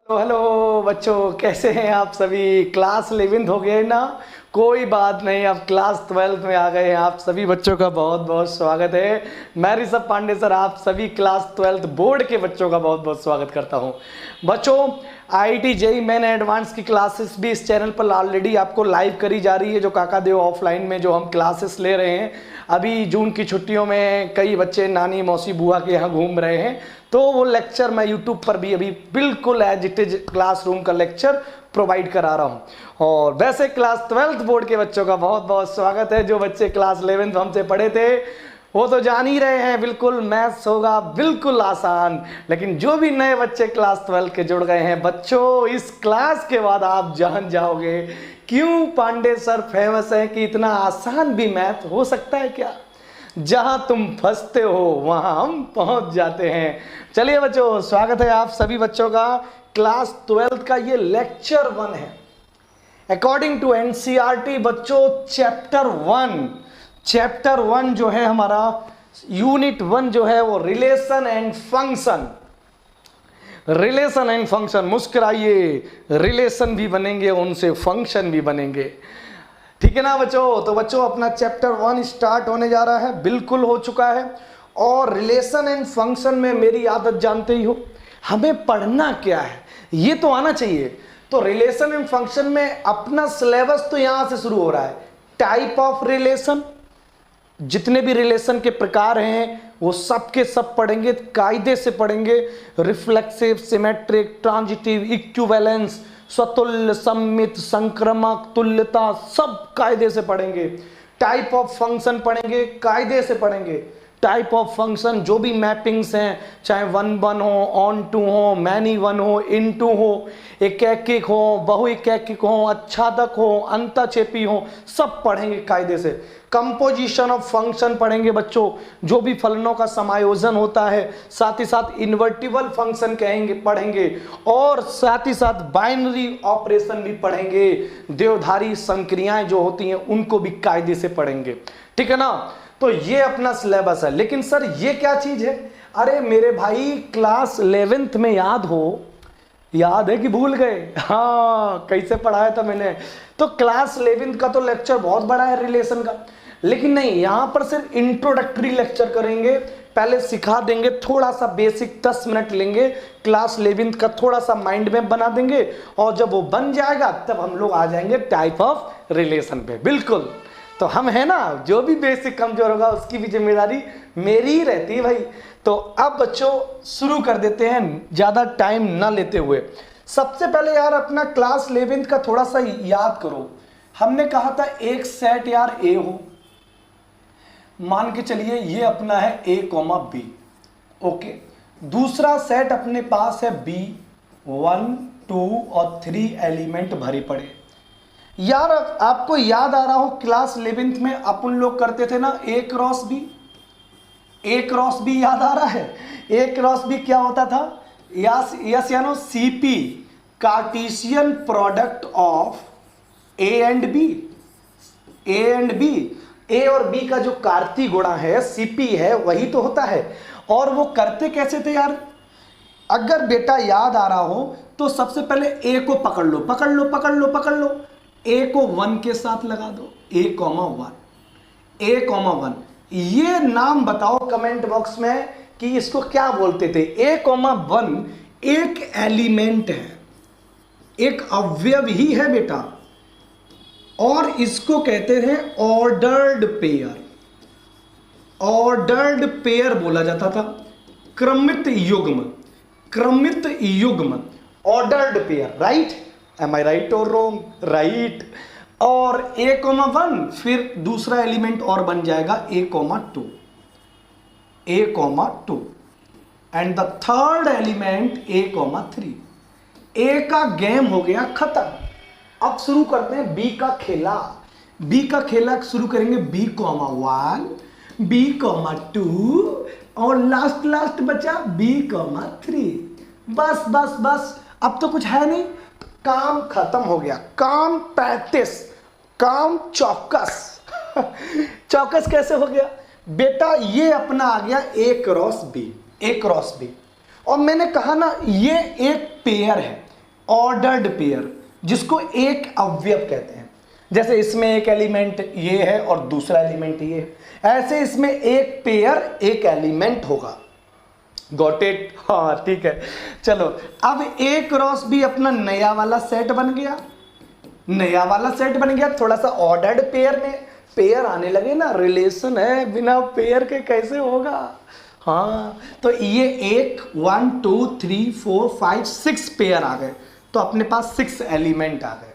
तो हेलो बच्चों, कैसे हैं आप सभी। क्लास 11th हो गए ना, कोई बात नहीं, अब क्लास 12th में आ गए हैं। आप सभी बच्चों का बहुत बहुत स्वागत है। मैं ऋषभ पांडे सर आप सभी क्लास 12th बोर्ड के बच्चों का बहुत बहुत स्वागत करता हूं। बच्चों, आईआईटी जेईई मेन एडवांस की क्लासेस भी इस चैनल पर ऑलरेडी आपको लाइव करी जा रही है। जो काकादेव ऑफलाइन में जो हम क्लासेस ले रहे हैं, अभी जून की छुट्टियों में कई बच्चे नानी मौसी बुआ के यहाँ घूम रहे हैं, तो वो लेक्चर मैं यूट्यूब पर भी अभी बिल्कुल एज इट इज क्लासरूम का लेक्चर प्रोवाइड करा रहा हूँ। और वैसे क्लास 12th बोर्ड के बच्चों का बहुत बहुत स्वागत है। जो बच्चे क्लास 11th हमसे पढ़े थे वो तो जान ही रहे हैं, बिल्कुल मैथ्स होगा बिल्कुल आसान। लेकिन जो भी नए बच्चे क्लास 12 के जुड़ गए हैं बच्चों, इस क्लास के बाद आप जान जाओगे क्यों पांडे सर फेमस है कि इतना आसान भी मैथ हो सकता है क्या। जहां तुम फंसते हो वहां हम पहुंच जाते हैं। चलिए बच्चों, स्वागत है आप सभी बच्चों का। क्लास 12th का ये लेक्चर 1 है अकॉर्डिंग टू एनसीईआरटी। बच्चों, चैप्टर 1 जो है हमारा, यूनिट 1 जो है वो relation and function. Relation and function, मुस्कुराइए, रिलेशन भी बनेंगे उनसे, फंक्शन भी बनेंगे, ठीक है ना बच्चों। तो बच्चों, अपना चैप्टर 1 स्टार्ट होने जा रहा है, बिल्कुल हो चुका है। और रिलेशन एंड फंक्शन में मेरी आदत जानते ही हो, हमें पढ़ना क्या है ये तो आना चाहिए। तो रिलेशन एंड फंक्शन में अपना सिलेबस तो यहां से शुरू हो रहा है। टाइप ऑफ रिलेशन, जितने भी रिलेशन के प्रकार हैं वो सब के सब पढ़ेंगे, कायदे से पढ़ेंगे। रिफ्लेक्सिव, सिमेट्रिक, ट्रांजिटिव, इक्विवेलेंस, स्वतुल्य, सम्मित, संक्रामक, तुल्यता, सब कायदे से पढ़ेंगे। टाइप ऑफ फंक्शन पढ़ेंगे, कायदे से पढ़ेंगे। टाइप ऑफ फंक्शन जो भी मैपिंग्स हैं, चाहे 1-1 हो, ऑन टू हो, मैनी वन हो, इन टू हो, एकैकिक हो, बहुएकैकिक हो, अच्छादक हो, अंतःक्षेपी हो, सब पढ़ेंगे कायदे से। कंपोजिशन ऑफ फंक्शन पढ़ेंगे बच्चों, जो भी फलनों का समायोजन होता है। साथ ही साथ इन्वर्टिबल फंक्शन पढ़ेंगे, और साथ ही साथ बाइनरी ऑपरेशन भी पढ़ेंगे। देवधारी संक्रियाएं जो होती हैं उनको भी कायदे से पढ़ेंगे, ठीक है ना। तो ये अपना सिलेबस है। लेकिन सर ये क्या चीज है? अरे मेरे भाई, क्लास 11th में याद है कि भूल गए? हाँ, कैसे पढ़ाया था मैंने। तो क्लास 11th का तो लेक्चर बहुत बड़ा है रिलेशन का, लेकिन नहीं, यहां पर सिर्फ इंट्रोडक्टरी लेक्चर करेंगे। पहले सिखा देंगे, थोड़ा सा बेसिक 10 मिनट लेंगे, क्लास 11th का थोड़ा सा माइंड मैप बना देंगे, और जब वो बन जाएगा तब हम लोग आ जाएंगे टाइप ऑफ रिलेशन पे। बिल्कुल, तो हम है ना, जो भी बेसिक कमजोर होगा उसकी भी जिम्मेदारी मेरी ही रहती है भाई। तो अब बच्चों शुरू कर देते हैं, ज्यादा टाइम ना लेते हुए। सबसे पहले यार अपना क्लास 11th का थोड़ा सा याद करो। हमने कहा था एक सेट यार ए हो, मान के चलिए ये अपना है a, b, ओके। दूसरा सेट अपने पास है b, 1, 2 और 3 एलिमेंट भरे पड़े। यार आपको याद आ रहा हो क्लास 11th में अपन लोग करते थे ना a क्रॉस b, याद आ रहा है? a क्रॉस b क्या होता था? यस या no? CP, cartesian product of a and b। a और b का जो कार्तीय गुणा है, CP है, वही तो होता है। और वो करते कैसे थे यार? अगर बेटा याद आ रहा हो तो सबसे पहले a को पकड़ लो, a को 1 के साथ लगा दो, a, 1। ये नाम बताओ कमेंट बॉक्स में कि इसको क्या बोलते थे। a, 1 एक एलिमेंट है, एक अवयव ही है बेटा, और इसको कहते हैं ऑर्डर्ड पेयर बोला जाता था। क्रमित युग्म, ऑर्डर्ड पेयर, राइट? एम आई राइट और रॉन्ग? राइट। और a, 1 फिर दूसरा एलिमेंट और बन जाएगा a, 2 and the third element a, 3। a का गेम हो गया खत्म। अब शुरू करते हैं b का खेला शुरू करेंगे। b, 1, b, 2 और लास्ट बचा b, 3। बस अब तो कुछ है नहीं, काम खत्म हो गया। काम 35, काम चौकस। चौकस कैसे हो गया बेटा? ये अपना आ गया a क्रॉस बी। और मैंने कहा ना ये एक पेयर है, ऑर्डर्ड पेयर, जिसको एक अवयव कहते हैं। जैसे इसमें एक एलिमेंट ये है और दूसरा एलिमेंट ये है, ऐसे इसमें एक पेयर एक एलिमेंट होगा। Got it? हाँ ठीक है। चलो अब ए क्रॉस बी अपना नया वाला सेट बन गया, नया वाला सेट बन गया। थोड़ा सा ऑर्डर्ड पेयर में पेयर आने लगे ना, रिलेशन है, बिना पेयर के कैसे होगा। हाँ तो ये 1 1 2 3 4 5 6 पेयर आ गए, तो अपने पास 6 एलिमेंट आ गए।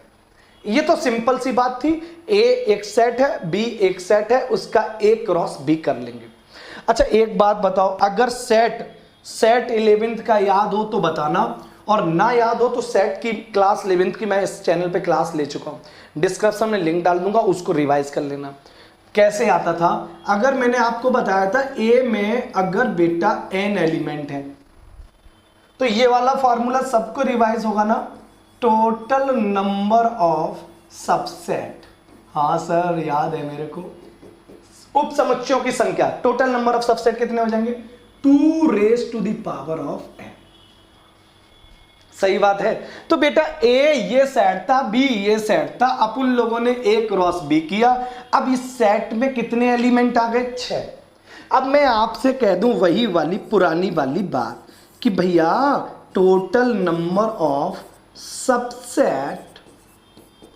ये तो सिंपल सी बात थी। ए एक सेट है, बी एक सेट है, उसका ए क्रॉस बी कर लेंगे। अच्छा एक बात बताओ, अगर सेट 11th का याद हो तो बताना, और ना याद हो तो सेट की क्लास 11th की मैं इस चैनल पे क्लास ले चुका हूँ, डिस्क्रिप्शन में लिंक डाल दूंगा, उसको रिवाइज कर लेना। कैसे आता था, अगर मैंने आपको बताया था ए में अगर बेटा n एलिमेंट है, तो ये वाला फॉर्मूला सबको रिवाइज होगा ना, टोटल नंबर ऑफ सबसेट। हाँ सर याद है मेरे को। उप समुच्चयों की संख्या, टोटल नंबर ऑफ सबसेट कितने हो जाएंगे, 2 raised to the power of n। सही बात है। तो बेटा ए ये सेट था, बी ये सेट था, अपन लोगों ने ए क्रॉस बी किया। अब इस सेट में कितने एलिमेंट आ गए, 6। अब मैं आपसे कह दूं वही वाली पुरानी वाली बात कि भैया total number of subset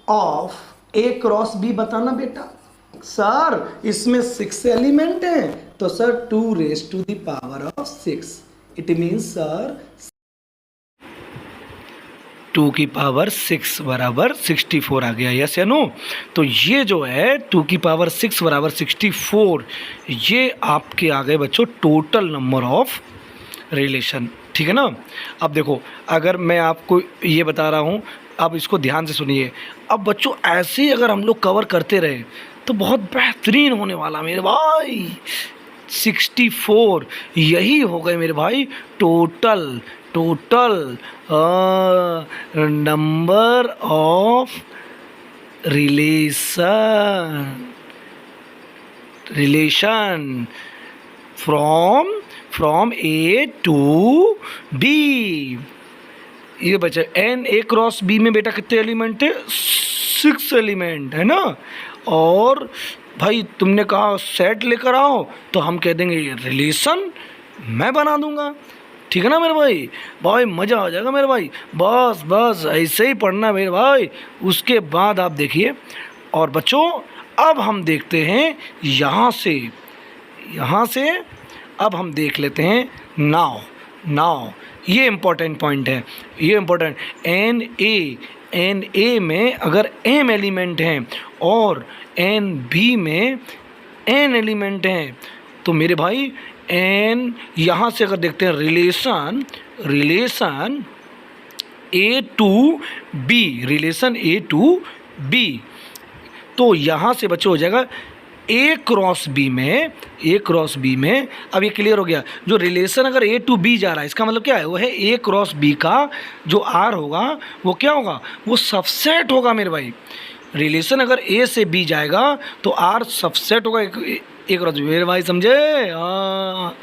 of A cross B बताना बेटा। सर इसमें 6 एलिमेंट हैं, तो sir 2 raised to the power of 6, it means sir 2 की पावर 6 बराबर 64 आ गया, यस या नो। तो ये जो है 2 की पावर 6 बराबर 64, ये आपके आ गए बच्चों टोटल नंबर ऑफ रिलेशन, ठीक है ना। अब देखो अगर मैं आपको ये बता रहा हूँ, अब इसको ध्यान से सुनिए। अब बच्चों ऐसे ही अगर हम लोग कवर करते रहे तो बहुत बेहतरीन होने वाला मेरे भाई। 64 यही हो गए मेरे भाई total number of relation from A to B. ये बच्चा एन ए क्रॉस बी में बेटा कितने एलिमेंट थे, 6 एलिमेंट है ना। और भाई तुमने कहा सेट लेकर आओ, तो हम कह देंगे ये रिलेशन मैं बना दूंगा, ठीक है ना मेरे भाई। भाई मज़ा आ जाएगा मेरे भाई, बस ऐसे ही पढ़ना मेरे भाई। उसके बाद आप देखिए, और बच्चों अब हम देखते हैं यहाँ से अब हम देख लेते हैं नाउ ये इम्पोर्टेंट पॉइंट है, ये इम्पोर्टेंट। एन ए में अगर m एलिमेंट हैं और एन बी में n एलिमेंट हैं, तो मेरे भाई एन यहाँ से अगर देखते हैं रिलेशन ए टू बी, तो यहाँ से बच्चों हो जाएगा ए क्रॉस बी में। अब ये क्लियर हो गया, जो रिलेशन अगर ए टू बी जा रहा है, इसका मतलब क्या है, वो है ए क्रॉस बी का जो आर होगा वो क्या होगा, वो सबसेट होगा मेरे भाई। रिलेशन अगर ए से बी जाएगा तो आर सबसेट होगा ए क्रॉस बी, मेरे भाई समझे। हाँ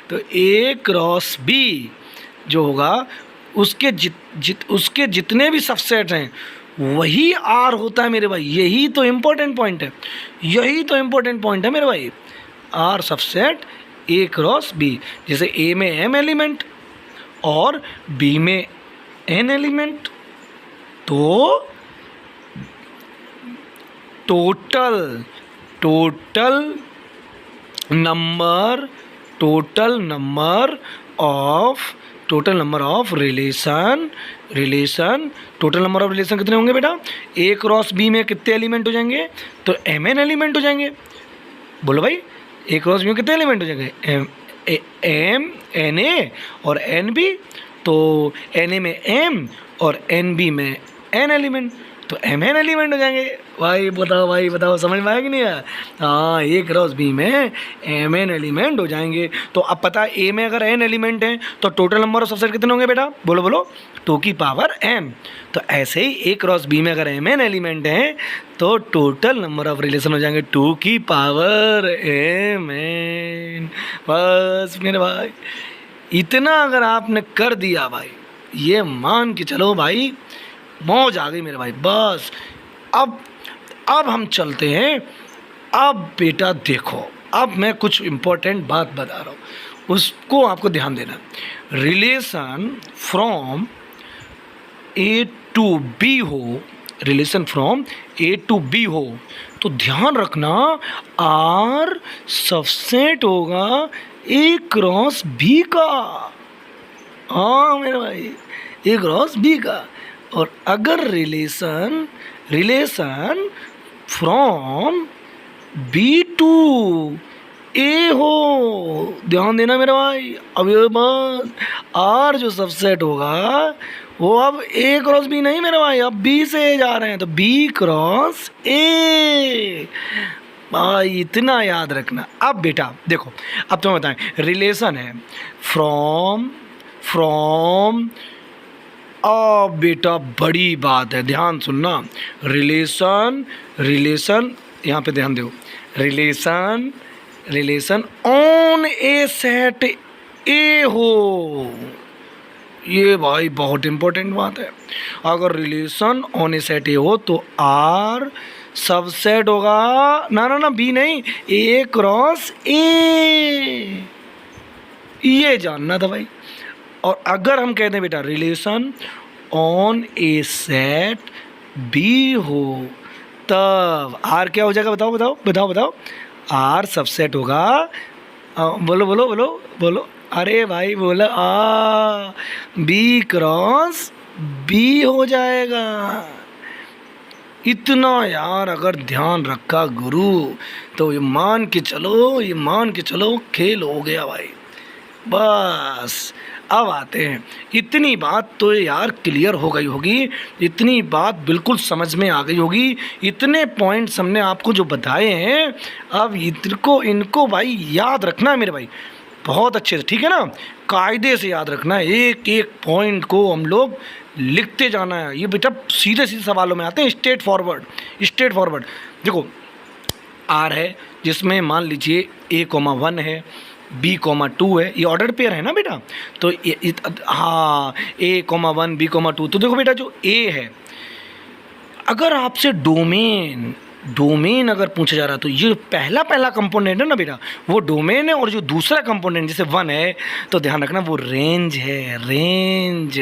तो ए क्रॉस बी जो होगा उसके जितने भी सबसेट हैं वही आर होता है मेरे भाई। यही तो इम्पोर्टेंट पॉइंट है मेरे भाई, R subset A cross B. जैसे ए में m एलिमेंट और बी में n एलिमेंट, तो टोटल नंबर ऑफ रिलेशन कितने होंगे बेटा, ए क्रॉस बी में कितने एलिमेंट हो जाएंगे, तो mn एलिमेंट हो जाएंगे। बोलो भाई ए क्रॉस बी में कितने एलिमेंट हो जाएंगे, m एन ए और एन बी। तो एन ए में m और एन बी में n एलिमेंट, तो m n एलिमेंट हो जाएंगे। भाई बताओ समझ में आया कि नहीं आया। हाँ ए क्रॉस बी में m n एलिमेंट हो जाएंगे। तो अब पता ए में अगर n एलिमेंट हैं तो टोटल नंबर ऑफ सबसेट कितने होंगे बेटा, बोलो 2 की पावर m। तो ऐसे ही ए क्रॉस बी में अगर m n एलिमेंट हैं तो टोटल नंबर ऑफ रिलेशन हो जाएंगे 2 की पावर m n। बस मेरे भाई इतना अगर आपने कर दिया भाई, ये मान के चलो भाई, मौज आ गई मेरे भाई। बस अब हम चलते हैं। अब बेटा देखो, अब मैं कुछ इम्पोर्टेंट बात बता रहा हूँ, उसको आपको ध्यान देना। Relation from A to B हो, relation from A to B हो, तो ध्यान रखना आर सबसेट होगा ए क्रॉस बी का। हाँ मेरे भाई, ए क्रॉस बी का। और अगर रिलेशन फ्रॉम बी टू ए हो, ध्यान देना मेरे भाई। अब ये बस आर जो सबसेट होगा वो अब ए क्रॉस बी नहीं मेरे भाई, अब बी से जा रहे हैं, तो बी क्रॉस ए। भाई इतना याद रखना। अब बेटा देखो, अब तुम्हें बताएं, रिलेशन है फ्रॉम अब बेटा बड़ी बात है, ध्यान सुनना। रिलेशन यहाँ पे ध्यान दो। रिलेशन ऑन ए सेट ए हो, ये भाई बहुत इंपॉर्टेंट बात है। अगर रिलेशन ऑन ए सेट ए हो तो आर सबसेट होगा ना बी नहीं, ए क्रॉस ए, ये जानना था भाई। और अगर हम कहते हैं बेटा relation on a set B हो, तब आर क्या हो जाएगा, बताओ। आर सबसेट होगा, बोलो, अरे भाई बोला, बी क्रॉस बी हो जाएगा। इतना यार अगर ध्यान रखा गुरु, तो ये मान के चलो खेल हो गया भाई। बस अब आते हैं, इतनी बात तो यार क्लियर हो गई होगी, इतनी बात बिल्कुल समझ में आ गई होगी, इतने पॉइंट्स हमने आपको जो बताए हैं, अब इनको भाई याद रखना है मेरे भाई, बहुत अच्छे से, ठीक है ना, कायदे से याद रखना है। एक एक पॉइंट को हम लोग लिखते जाना है। ये बेटा सीधे सवालों में आते हैं, स्ट्रेट फॉरवर्ड। देखो आर है जिसमें मान लीजिए A,1 है, B,2 है, ये ऑर्डर पेयर है ना बेटा, तो हाँ A,1 B,2। तो देखो बेटा जो A है, अगर आपसे डोमेन अगर पूछा जा रहा है, तो ये पहला कंपोनेंट है ना बेटा, वो डोमेन है। और जो दूसरा कंपोनेंट जैसे 1 है, तो ध्यान रखना वो रेंज है, रेंज।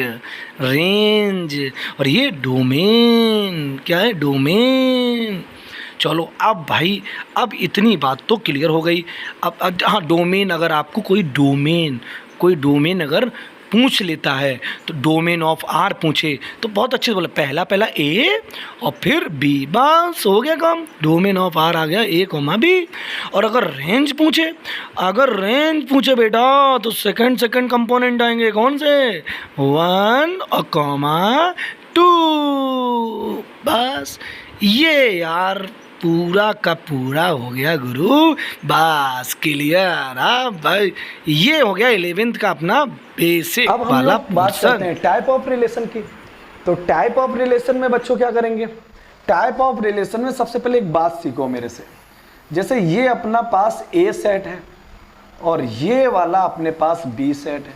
और ये डोमेन क्या है, डोमेन। चलो अब भाई, अब इतनी बात तो क्लियर हो गई। अब हाँ, डोमेन अगर आपको कोई डोमेन अगर पूछ लेता है, तो डोमेन ऑफ आर पूछे तो बहुत अच्छे से बोला, पहला ए और फिर बी, बस हो गया काम, डोमेन ऑफ आर आ गया A,B। और अगर रेंज पूछे बेटा, तो सेकंड कंपोनेंट आएंगे, कौन से, 1 और 2। बस ये यार पूरा का पूरा हो गया गुरु, बस क्लियर। भाई ये हो गया 11th का अपना बेसिक वाला। अब बात करते हैं टाइप ऑफ रिलेशन की। तो टाइप ऑफ रिलेशन में बच्चों क्या करेंगे, टाइप ऑफ रिलेशन में सबसे पहले एक बात सीखो मेरे से। जैसे ये अपना पास ए सेट है और ये वाला अपने पास बी सेट है,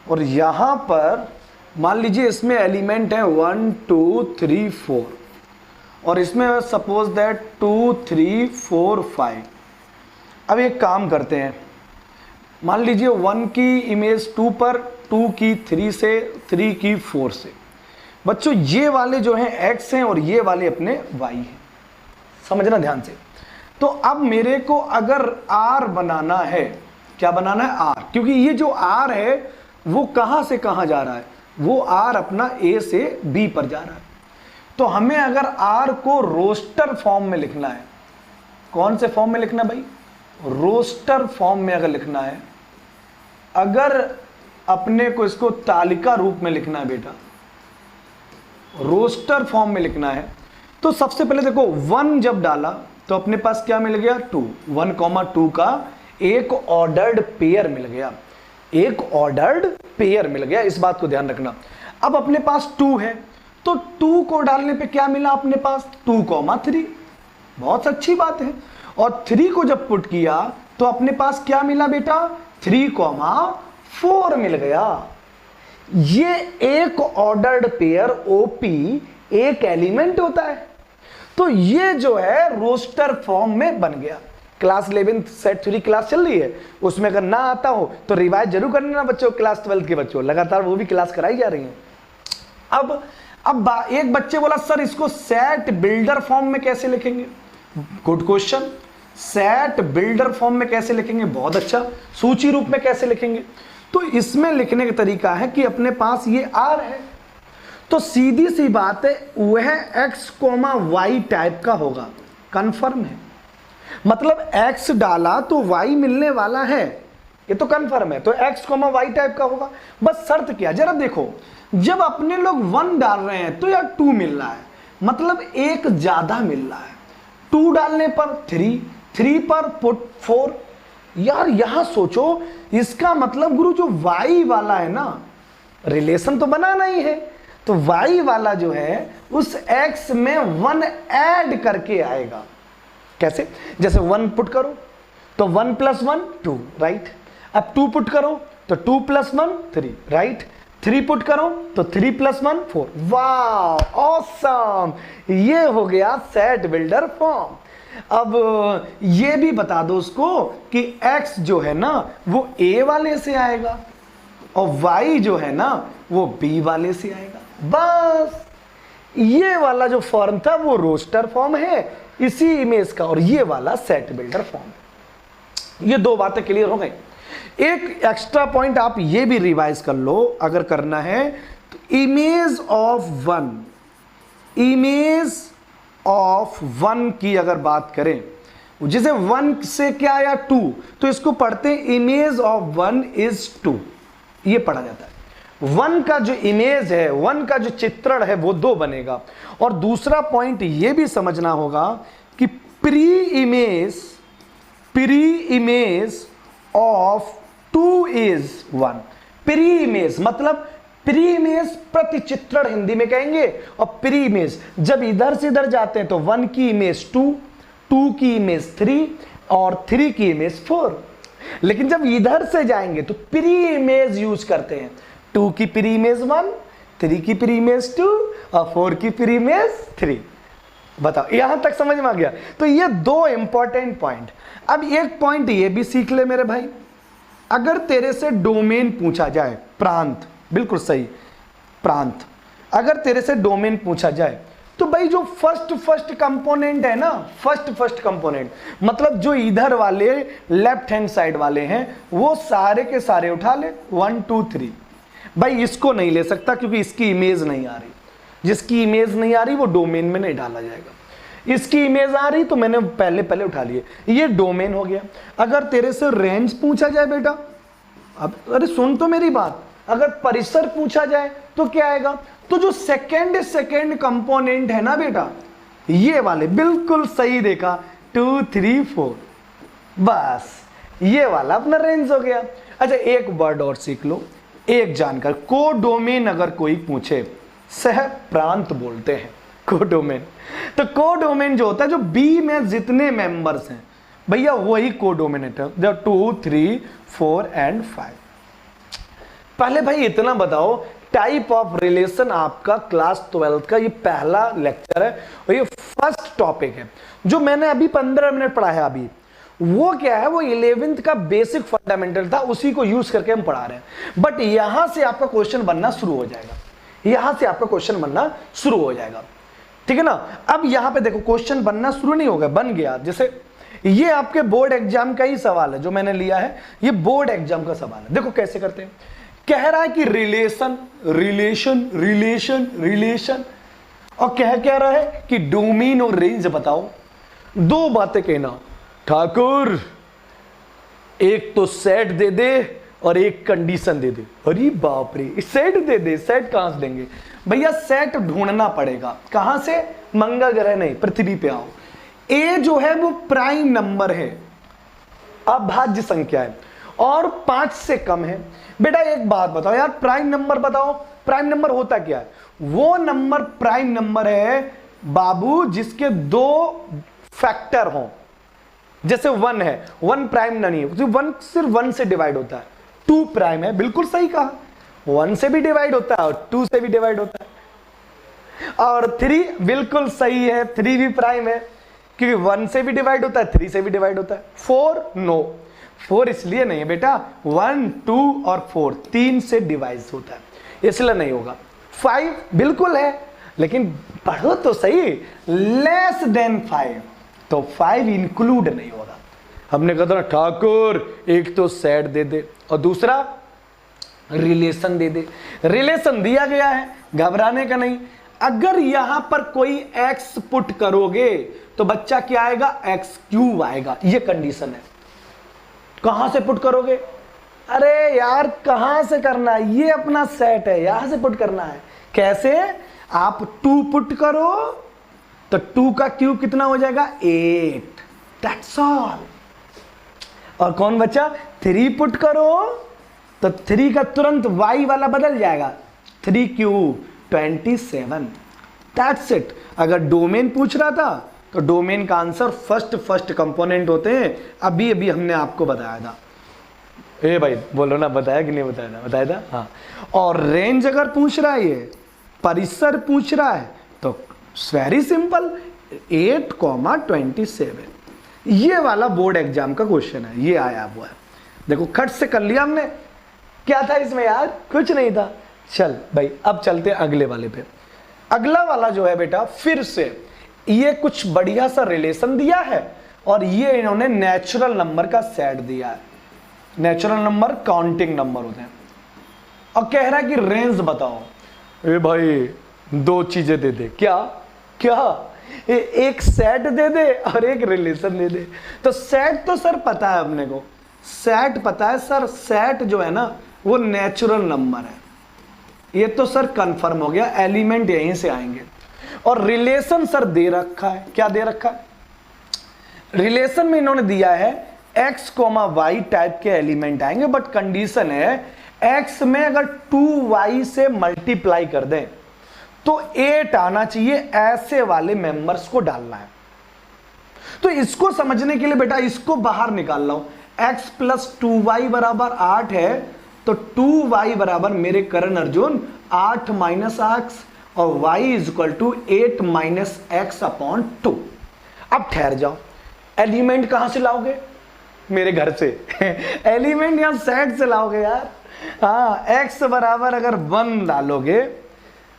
और यहाँ पर मान लीजिए इसमें एलिमेंट है 1 2 3 4, और इसमें सपोज दैट 2 3 4 5। अब एक काम करते हैं, मान लीजिए 1 की इमेज 2 पर, 2 की 3 से, 3 की 4 से। बच्चों ये वाले जो हैं x हैं और ये वाले अपने y हैं, समझना ध्यान से। तो अब मेरे को अगर r बनाना है, क्या बनाना है, r, क्योंकि ये जो r है वो कहाँ से कहाँ जा रहा है, वो r अपना a से b पर जा रहा है। तो हमें अगर r को रोस्टर फॉर्म में लिखना है, कौन से फॉर्म में लिखना है भाई, रोस्टर फॉर्म में अगर लिखना है, अगर अपने को इसको तालिका रूप में लिखना है बेटा, रोस्टर फॉर्म में लिखना है, तो सबसे पहले देखो 1 जब डाला तो अपने पास क्या मिल गया, 2, 1,2 का एक ऑर्डर्ड पेयर मिल गया, इस बात को ध्यान रखना। अब अपने पास 2 है, तो 2 को डालने पे क्या मिला अपने पास, 2,3, बहुत अच्छी बात है। और 3 को जब पुट किया तो अपने पास क्या मिला बेटा, 3,4 मिल गया। ये एक ऑर्डर्ड पेयर ओपी एक एलिमेंट होता है। तो ये जो है रोस्टर फॉर्म में बन गया। क्लास 11 सेट 3 क्लास चल रही है, उसमें अगर ना आता हो तो रिवाइज जरूर कर लेना बच्चों, क्लास 12 के बच्चों, लगातार वो भी क्लास कराई जा रही है। अब एक बच्चे बोला सर इसको सेट बिल्डर फॉर्म में कैसे लिखेंगे? Good question. Set builder form में कैसे लिखेंगे? बहुत अच्छा। सूची रूप में कैसे लिखेंगे? तो इसमें लिखने का तरीका है कि अपने पास ये आर है, तो सीधी सी बात है वह x, y टाइप का होगा। कंफर्म है, मतलब x डाला तो y मिलने वाला है, ये तो कंफर्म है, तो x, y टाइप का होगा। बस शर्त क्या, जरा देखो, जब अपने लोग 1 डाल रहे हैं तो यार 2 मिल रहा है, मतलब एक ज्यादा मिल रहा है। 2 डालने पर 3 पर पुट 4। यार यहां सोचो, इसका मतलब गुरु जो y वाला है ना, रिलेशन तो बनाना ही है, तो y वाला जो है उस x में 1 ऐड करके आएगा। कैसे? जैसे 1 पुट करो तो 1 + 1 2, राइट। अब 2 पुट करो तो 2 + 1 3, राइट। 3 पुट करो तो 3 + 1 4। वाह, ऑसम! ये हो गया सेट बिल्डर फॉर्म। अब ये भी बता दो उसको कि x जो है ना वो a वाले से आएगा और y जो है ना वो b वाले से आएगा। बस ये वाला जो फॉर्म था वो रोस्टर फॉर्म है इसी इमेज का, और ये वाला सेट बिल्डर फॉर्म। ये 2 बातें क्लियर हो गई। एक एक्स्ट्रा पॉइंट आप ये भी रिवाइज कर लो अगर करना है तो इमेज ऑफ 1 की अगर बात करें, जिसे 1 से क्या आया 2, तो इसको पढ़ते हैं इमेज ऑफ 1 इज 2, ये पढ़ा जाता है। 1 का जो इमेज है, 1 का जो चित्रण है वो 2 बनेगा। और दूसरा पॉइंट ये भी समझना होगा कि pre image of 2 is 1। Pre image मतलब प्री इमेज प्रतिचित्रण हिंदी में कहेंगे, और प्री इमेज जब इधर से इधर जाते हैं तो 1 की इमेज 2, 2 की इमेज 3 और 3 की इमेज 4। लेकिन जब इधर से जाएंगे तो प्री इमेज यूज करते हैं। 2 की प्री इमेज 1, 3 की प्री इमेज 2 और 4 की प्री इमेज 3। बताओ यहां तक समझ में आ गया? तो ये 2 इंपॉर्टेंट पॉइंट। अब एक पॉइंट ये भी सीख ले मेरे भाई, अगर तेरे से डोमेन पूछा जाए, प्रांत, बिल्कुल सही, प्रांत, अगर तेरे से डोमेन पूछा जाए तो भाई जो फर्स्ट कंपोनेंट है ना, फर्स्ट कंपोनेंट मतलब जो इधर वाले लेफ्ट हैंड साइड वाले हैं वो सारे के सारे उठा ले। 1 2 3। भाई इसको नहीं ले सकता क्योंकि इसकी इमेज नहीं आ रही, जिसकी इमेज नहीं आ रही वो डोमेन में नहीं डाला जाएगा। इसकी इमेज आ रही तो मैंने पहले उठा लिए, ये डोमेन हो गया। अगर तेरे से रेंज पूछा जाए बेटा, अब अरे सुन तो मेरी बात, अगर परिसर पूछा जाए तो क्या आएगा? तो जो सेकेंड कंपोनेंट है ना बेटा, ये वाले, बिल्कुल सही देखा, 2 3 4, बस ये वाला अपना रेंज हो गया। अच्छा एक वर्ड और सीख लो, एक जानकर, कोडोमेन अगर कोई पूछे, सह प्रांत बोलते हैं कोडोमेन। तो कोडोमेन जो होता है जो बी में जितने मेंबर्स हैं भैया वही कोडोमिनेट है, जो 2 3 4 एंड 5। पहले भाई इतना बताओ, टाइप ऑफ रिलेशन आपका क्लास 12 का ये पहला लेक्चर है और ये फर्स्ट टॉपिक है। जो मैंने अभी 15 मिनट पढ़ा है अभी, वो क्या है, वो 11th का बेसिक फंडामेंटल था, उसी को यूज करके हम पढ़ा रहे हैं। बट यहां से आपका क्वेश्चन बनना शुरू हो जाएगा, यहां से आपका क्वेश्चन बनना शुरू हो जाएगा, ठीक है ना। अब यहां पे देखो क्वेश्चन बनना शुरू नहीं होगा, बन गया। जैसे ये आपके बोर्ड एग्जाम का ही सवाल है जो मैंने लिया है, ये बोर्ड एग्जाम का सवाल है। देखो कैसे करते हैं, कह रहा है कि रिलेशन रिलेशन रिलेशन रिलेशन, और कह रहा है कि डोमेन और रेंज बताओ। 2 बातें कहना, ठाकुर एक तो सेट दे दे और एक कंडीशन दे दे। अरे बाप रे, सेट दे दे, सेट कहां से देंगे भैया? सेट ढूंढना पड़ेगा, कहां से? मंगल ग्रह नहीं, पृथ्वी पे आओ। ए जो है वो प्राइम नंबर है, अभाज्य संख्या है और 5 से कम है। बेटा एक बात बताओ यार, प्राइम नंबर बताओ, प्राइम नंबर होता क्या है? वो नंबर प्राइम नंबर है बाबू जिसके 2 फैक्टर हों। जैसे 1 है, 1 प्राइम नहीं है, 1 सिर्फ 1 से डिवाइड होता है। 2 प्राइम है, बिल्कुल सही कहा, 1 से भी डिवाइड होता है और 2 से भी डिवाइड होता है। और 3 बिल्कुल सही है, 3 भी प्राइम है क्योंकि 1 से भी डिवाइड होता है, 3 से भी डिवाइड होता है। 4 नो, 4 इसलिए नहीं है बेटा, 1 2 और 4 3 से डिवाइड होता है इसलिए नहीं होगा। 5 बिल्कुल है लेकिन पढ़ो तो सही, लेस देन 5, तो 5 इंक्लूड नहीं होगा। हमने कहा था ठाकुर एक तो सेट दे दे और दूसरा रिलेशन दे दे। रिलेशन दिया गया है, घबराने का नहीं। अगर यहां पर कोई एक्स पुट करोगे तो बच्चा क्या आएगा, एक्स क्यूब आएगा, ये कंडीशन है। कहां से पुट करोगे, अरे यार कहां से करना है, ये अपना सेट है, यहां से पुट करना है। कैसे, आप 2 पुट करो तो 2 का क्यूब कितना हो जाएगा, 8, दैट्स ऑल। और कौन बचा, 3 पुट करो तो 3 का तुरंत y वाला बदल जाएगा, 3 क्यूब 27, दैट्स इट। अगर डोमेन पूछ रहा था तो डोमेन का आंसर फर्स्ट कंपोनेंट होते हैं, अभी अभी हमने आपको बताया था। ए भाई बोलो ना, बताया कि नहीं बताया था, बताया था हाँ। और रेंज अगर पूछ रहा है, ये परिसर पूछ रहा है तो वेरी सिंपल, 8,27, ये वाला बोर्ड एग्जाम का क्वेश्चन है, ये आया हुआ है। देखो खट से कर लिया हमने, क्या था इसमें यार, कुछ नहीं था। चल भाई अब चलते हैं अगले वाले पे। अगला वाला जो है बेटा, फिर से ये कुछ बढ़िया सा रिलेशन दिया है और ये इन्होंने नेचुरल नंबर का सेट दिया है। नेचुरल नंबर काउंटिंग नंबर होते हैं और कह रहा है कि रेंज बताओ। ए भाई 2 चीजें दे दे, क्या क्या, एक सेट दे दे और एक रिलेशन दे दे। तो सेट तो सर पता है अपने को, सेट पता है सर, सेट जो है ना वो नेचुरल नंबर है, ये तो सर कंफर्म हो गया, एलिमेंट यहीं से आएंगे। और रिलेशन सर दे रखा है, क्या दे रखा है, रिलेशन में इन्होंने दिया है x, y टाइप के एलिमेंट आएंगे, बट कंडीशन है x में अगर 2y से मल्टीप्लाई कर दें तो 8 आना चाहिए, ऐसे वाले मेंबर्स को डालना है। तो इसको समझने के लिए बेटा इसको बाहर निकाल लो, x प्लस 2y बराबर 8 है तो 2y बराबर मेरे करण अर्जुन 8 माइनस x और y is equal to 8 minus x upon 2। अब ठहर जाओ, एलिमेंट कहां से लाओगे, मेरे घर से एलिमेंट यहां सेट से लाओगे यार। हाँ, x बराबर अगर 1 डालोगे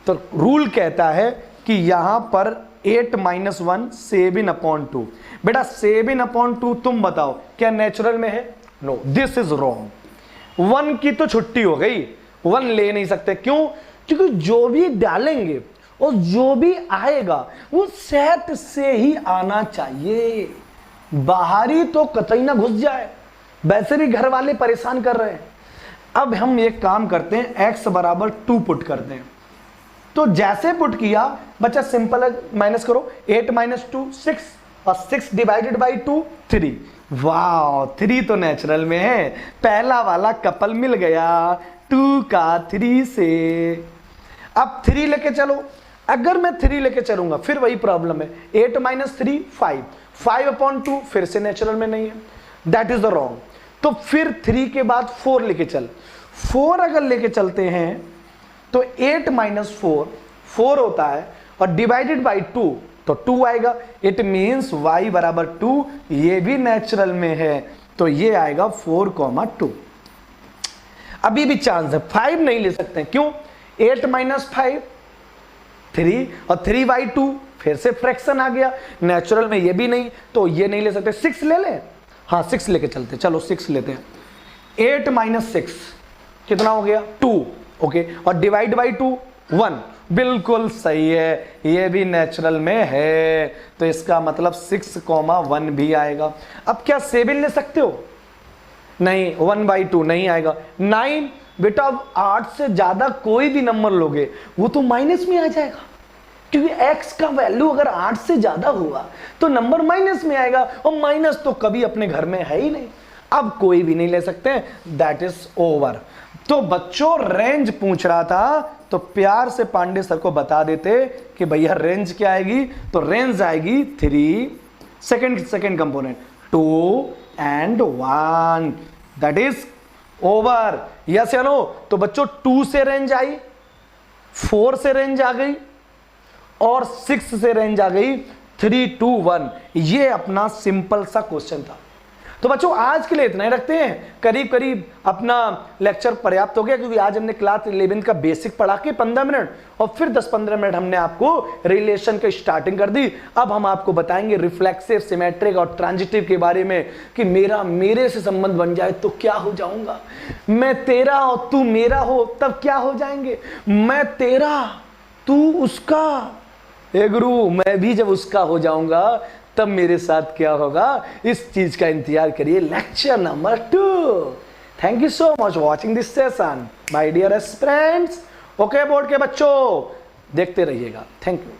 तो रूल कहता है कि यहां पर 8 माइनस 1 7 अपॉन 2। बेटा 7 अपॉन 2 तुम बताओ क्या नेचुरल में है, नो, दिस इज रॉन्ग। 1 की तो छुट्टी हो गई, 1 ले नहीं सकते, क्यों, क्योंकि जो भी डालेंगे और जो भी आएगा वो सेट से ही आना चाहिए, बाहरी तो कतई ना घुस जाए, वैसे भी घर वाले परेशान कर रहे हैं। अब हम एक काम करते हैं, x बराबर 2 पुट करते हैं। तो जैसे पुट किया बच्चा सिंपल है, माइनस करो, 8 माइनस 2 6 और 6 डिवाइडेड बाई 2 3। वाह, 3 तो नेचुरल में है, पहला वाला कपल मिल गया 2 का 3 से। अब 3 लेके चलो, अगर मैं 3 लेके चलूंगा फिर वही प्रॉब्लम है, 8 माइनस 3 5, 5 अपॉन 2 फिर से नेचुरल में नहीं है, दैट इज द रॉन्ग। तो फिर 3 के बाद 4 लेके चल, 4 अगर लेके चलते हैं तो 8 माइनस 4 4 होता है और डिवाइडेड बाई 2 तो 2 आएगा, इट मीन्स y बराबर 2, ये भी नेचुरल में है तो ये आएगा 4,2। अभी भी चांस है, 5 नहीं ले सकते, क्यों, 8 माइनस 5 3 और 3 बाई 2 फिर से फ्रैक्शन आ गया, नेचुरल में ये भी नहीं तो ये नहीं ले सकते। 6 ले लें, हाँ 6 लेके चलते, चलो 6 लेते हैं। 8 माइनस 6 कितना हो गया, 2, ओके, और डिवाइड बाई 2 1, बिल्कुल सही है, ये भी नेचुरल में है तो इसका मतलब 6,1 भी आएगा। अब क्या 7 ले सकते हो, नहीं, 1/2 नहीं आएगा। 9 बेटा, अब 8 से ज्यादा कोई भी नंबर लोगे वो तो माइनस में आ जाएगा, क्योंकि x का वैल्यू अगर 8 से ज्यादा हुआ तो नंबर माइनस में आएगा और माइनस तो कभी अपने घर में है ही नहीं। अब कोई भी नहीं ले सकते, दैट इज ओवर। तो बच्चों रेंज पूछ रहा था तो प्यार से पांडे सर को बता देते कि भैया रेंज क्या आएगी, तो रेंज आएगी 3, second component 2 and 1, that is over, yes या नो? तो बच्चों 2 से रेंज आई, 4 से रेंज आ गई और 6 से रेंज आ गई 3, 2, 1। ये अपना सिंपल सा क्वेश्चन था। तो बच्चों आज के लिए इतना ही रखते हैं, करीब करीब अपना लेक्चर पर्याप्त हो गया, क्योंकि आज हमने क्लास 11 का बेसिक पढ़ा के 15 मिनट और फिर 10-15 मिनट हमने आपको रिलेशन की स्टार्टिंग कर दी। अब हम आपको बताएंगे रिफ्लेक्सिव, सिमेट्रिक और ट्रांजिटिव के बारे में कि मेरा मेरे से संबंध बन जाए तो क्या हो जाऊंगा, मैं तेरा और तू मेरा हो तब क्या हो जाएंगे, मैं तेरा तू उसका, ए गुरु मैं भी जब उसका हो जाऊंगा तब मेरे साथ क्या होगा, इस चीज का इंतजार करिए lecture number 2। Thank you so much watching this session my dear aspirants. Okay board के बच्चों देखते रहिएगा। Thank you.